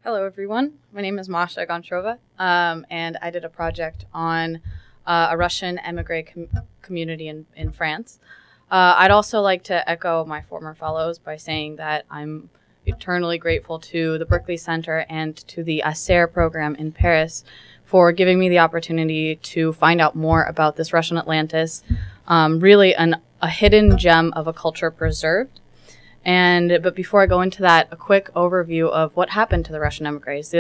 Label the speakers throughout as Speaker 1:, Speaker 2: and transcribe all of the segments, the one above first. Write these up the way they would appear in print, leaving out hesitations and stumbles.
Speaker 1: Hello, everyone. My name is Masha Goncharova, and I did a project on a Russian émigré community in France. I'd also like to echo my former fellows by saying that I'm eternally grateful to the Berkley Center and to the ASER program in Paris for giving me the opportunity to find out more about this Russian Atlantis, really a hidden gem of a culture preserved. But before I go into that, a quick overview of what happened to the Russian émigrés.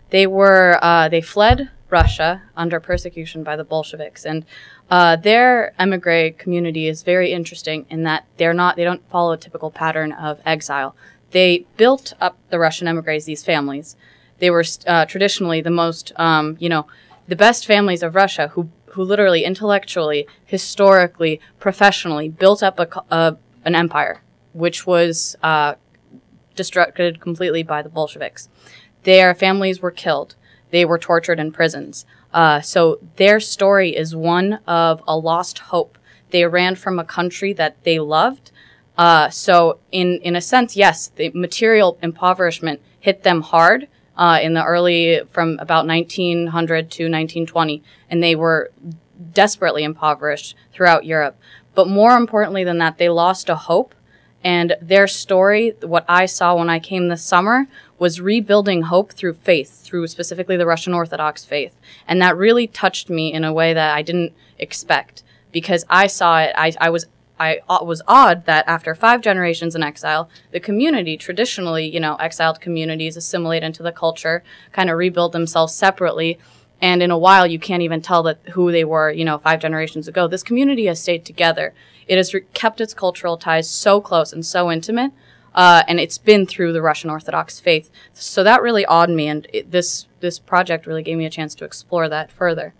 Speaker 1: They fled Russia under persecution by the Bolsheviks, and their émigré community is very interesting in that they don't follow a typical pattern of exile. They built up the Russian émigrés, these families. They were traditionally the most, the best families of Russia, who literally intellectually, historically, professionally built up an empire, which was destructed completely by the Bolsheviks. Their families were killed. They were tortured in prisons. So their story is one of a lost hope. They ran from a country that they loved. So in a sense, yes, the material impoverishment hit them hard from about 1900 to 1920, and they were desperately impoverished throughout Europe. But more importantly than that, they lost a hope. And their story, what I saw when I came this summer, was rebuilding hope through faith, through specifically the Russian Orthodox faith. And that really touched me in a way that I didn't expect, because I saw it. I was awed that after 5 generations in exile, the community, traditionally, exiled communities assimilate into the culture, kind of rebuild themselves separately. And in a while, you can't even tell who they were, 5 generations ago. This community has stayed together. It has kept its cultural ties so close and so intimate, and it's been through the Russian Orthodox faith. So that really awed me, and this project really gave me a chance to explore that further.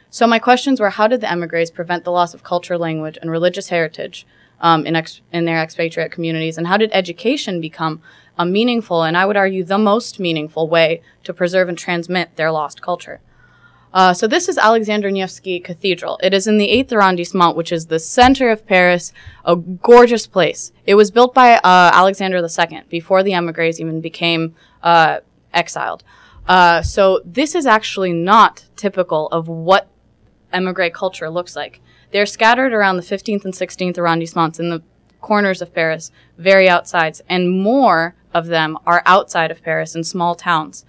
Speaker 1: So my questions were, how did the émigrés prevent the loss of culture, language, and religious heritage in their expatriate communities, and how did education become a meaningful, and I would argue the most meaningful way to preserve and transmit their lost culture? So this is Alexander Nevsky Cathedral. It is in the 8th arrondissement, which is the center of Paris, a gorgeous place. It was built by Alexander II before the émigrés even became exiled. So this is actually not typical of what émigré culture looks like. They're scattered around the 15th and 16th arrondissements in the corners of Paris, very outsides, and more of them are outside of Paris in small towns.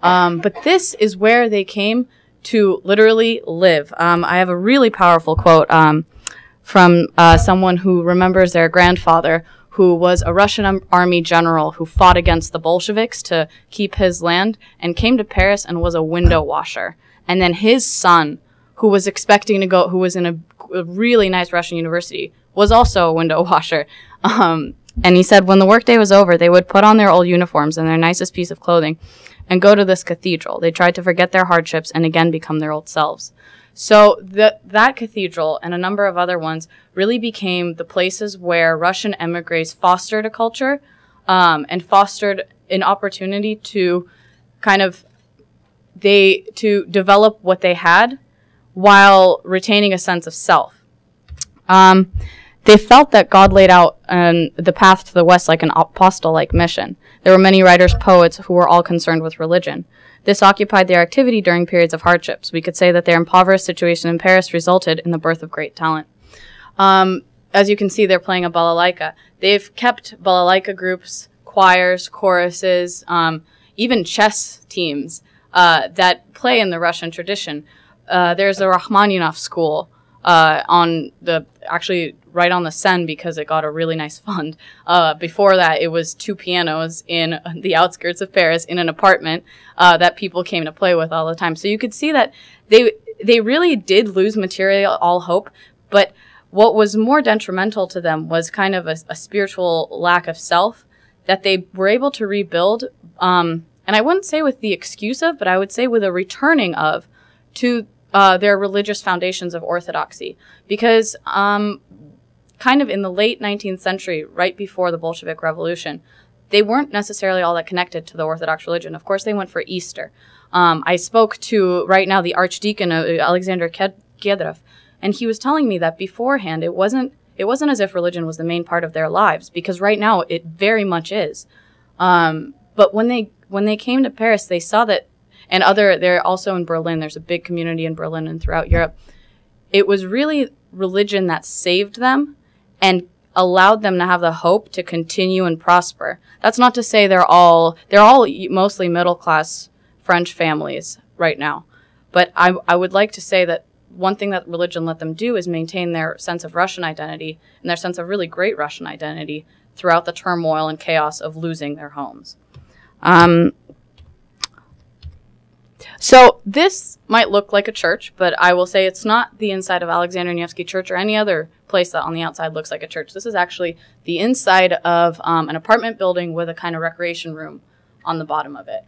Speaker 1: But this is where they came to literally live. I have a really powerful quote from someone who remembers their grandfather, who was a Russian army general who fought against the Bolsheviks to keep his land and came to Paris and was a window washer. And then his son, who was expecting to go, who was in a really nice Russian university, was also a window washer. And he said when the workday was over, they would put on their old uniforms and their nicest piece of clothing and go to this cathedral. They tried to forget their hardships and again become their old selves. So that cathedral and a number of other ones really became the places where Russian émigrés fostered a culture and fostered an opportunity to to develop what they had while retaining a sense of self. They felt that God laid out the path to the West like an apostle-like mission. There were many writers, poets, who were all concerned with religion. This occupied their activity during periods of hardships. We could say that their impoverished situation in Paris resulted in the birth of great talent. As you can see, they're playing a balalaika. They've kept balalaika groups, choirs, choruses, even chess teams that play in the Russian tradition. There's a Rachmaninoff school actually right on the Seine, because it got a really nice fund. Before that, it was 2 pianos in the outskirts of Paris in an apartment that people came to play with all the time. So you could see that they really did lose all hope, but what was more detrimental to them was kind of a spiritual lack of self that they were able to rebuild. And I wouldn't say with the excuse of, but I would say with a returning of to their religious foundations of orthodoxy. Because kind of in the late 19th century, right before the Bolshevik Revolution, they weren't necessarily all that connected to the Orthodox religion. Of course, they went for Easter. I spoke to, right now, the Archdeacon, Alexander Kedrov, and he was telling me that beforehand, it wasn't as if religion was the main part of their lives, because right now it very much is. But when when they came to Paris, they saw that, and they're also in Berlin. There's a big community in Berlin and throughout Europe. It was really religion that saved them and allowed them to have the hope to continue and prosper. That's not to say they're all mostly middle-class French families right now. But I would like to say that one thing that religion let them do is maintain their sense of Russian identity and their sense of really great Russian identity throughout the turmoil and chaos of losing their homes. So this might look like a church, but I will say it's not the inside of Alexander Nevsky Church or any other place that on the outside looks like a church. This is actually the inside of an apartment building with a kind of recreation room on the bottom of it.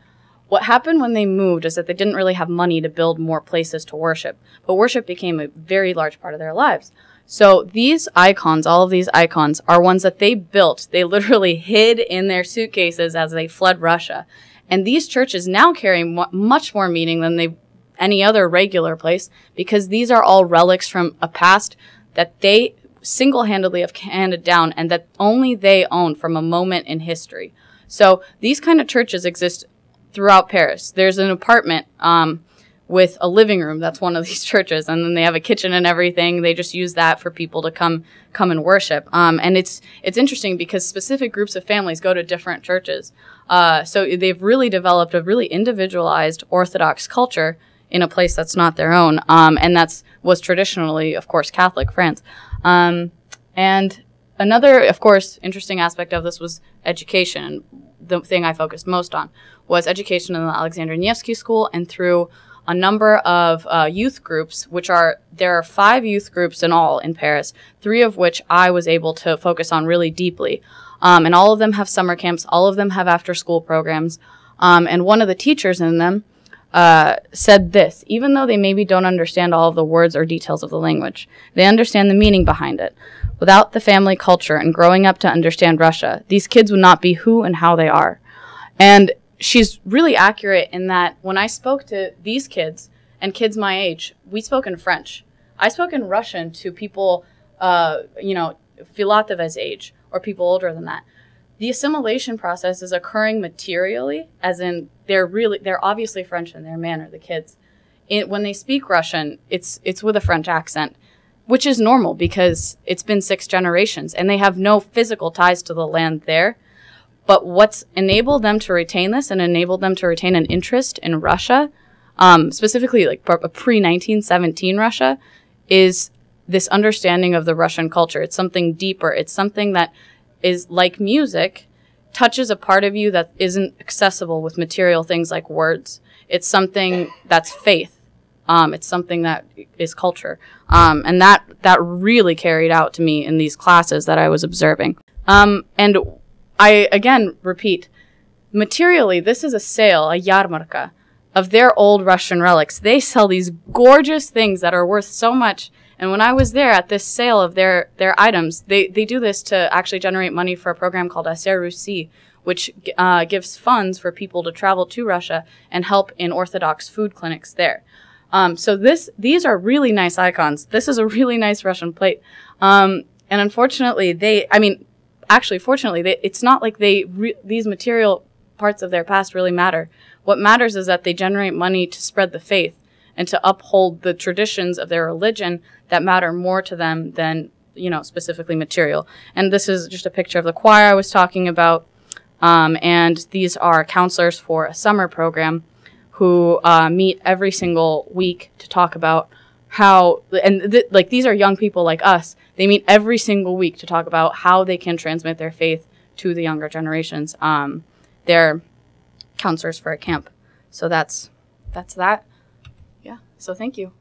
Speaker 1: What happened when they moved is that they didn't really have money to build more places to worship, but worship became a very large part of their lives. So these icons, all of these icons, are ones that they built. They literally hid in their suitcases as they fled Russia. And these churches now carry much more meaning than any other regular place, because these are all relics from a past that they single-handedly have handed down and that only they own from a moment in history. So these kind of churches exist throughout Paris. There's an apartment with a living room that's one of these churches, and then they have a kitchen and everything. They just use that for people to come and worship. And it's interesting because specific groups of families go to different churches. So they've really developed a really individualized Orthodox culture in a place that's not their own, and was traditionally, of course, Catholic France. And another, of course, interesting aspect of this was education. The thing I focused most on was education in the Alexander Nevsky School and through a number of youth groups, there are 5 youth groups in all in Paris, 3 of which I was able to focus on really deeply. And all of them have summer camps, all of them have after-school programs. And one of the teachers in them said this: even though they maybe don't understand all of the words or details of the language, they understand the meaning behind it. Without the family culture and growing up to understand Russia, these kids would not be who and how they are. And she's really accurate in that when I spoke to these kids and kids my age, we spoke in French. I spoke in Russian to people, Filatova's age or people older than that. The assimilation process is occurring materially, as in they're obviously French in their manner, the kids. When they speak Russian, it's with a French accent, which is normal because it's been 6 generations and they have no physical ties to the land there. But what's enabled them to retain this and enabled them to retain an interest in Russia, specifically like a pre-1917 Russia, is this understanding of the Russian culture. It's something deeper. It's something that is like music, touches a part of you that isn't accessible with material things like words. It's something that's faith. It's something that is culture. And that really carried out to me in these classes that I was observing. And I, again, repeat, materially, this is a sale, a yarmarka, of their old Russian relics. They sell these gorgeous things that are worth so much. And when I was there at this sale of their items, they do this to actually generate money for a program called Asser Russie, which gives funds for people to travel to Russia and help in Orthodox food clinics there. So these are really nice icons. This is a really nice Russian plate. And unfortunately, fortunately, it's not like these material parts of their past really matter. What matters is that they generate money to spread the faith and to uphold the traditions of their religion that matter more to them than, specifically material. And this is just a picture of the choir I was talking about. And these are counselors for a summer program who meet every single week to talk about how, these are young people like us. They meet every single week to talk about how they can transmit their faith to the younger generations. They're counselors for a camp. So that's that. Yeah. So thank you.